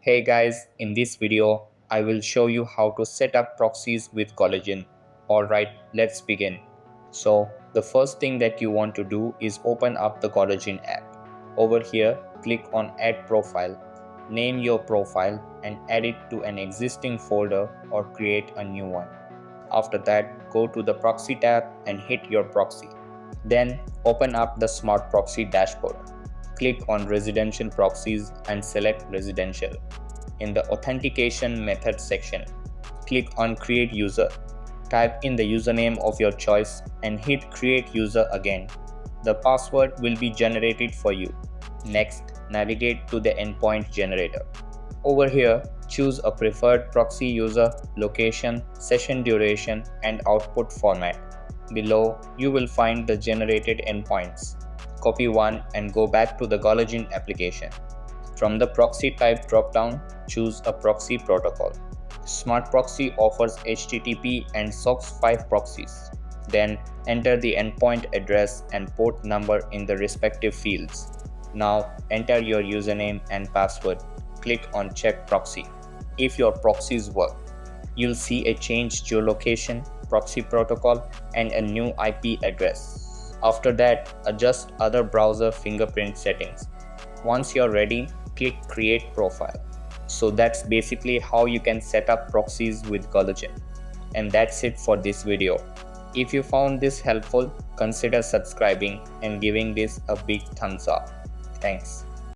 Hey guys, in this video, I will show you how to set up proxies with GoLogin. Alright, let's begin. So, the first thing that you want to do is open up the GoLogin app. Over here, click on Add Profile. Name your profile and add it to an existing folder or create a new one. After that, go to the Proxy tab and hit your proxy. Then, open up the Smart Proxy dashboard. Click on Residential Proxies and select Residential. In the Authentication Method section, click on Create User. Type in the username of your choice and hit Create User again. The password will be generated for you. Next, navigate to the Endpoint Generator. Over here, choose a preferred proxy user, location, session duration, and output format. Below, you will find the generated endpoints. Copy one and go back to the GoLogin application. From the proxy type dropdown, choose a proxy protocol. Smart Proxy offers HTTP and SOCKS 5 proxies. Then enter the endpoint address and port number in the respective fields. Now enter your username and password. Click on Check Proxy. If your proxies work, you'll see a changed geolocation, proxy protocol, and a new IP address. After that, adjust other browser fingerprint settings. Once you're ready, click Create Profile. So that's basically how you can set up proxies with GoLogin. And that's it for this video. If you found this helpful, consider subscribing and giving this a big thumbs up. Thanks.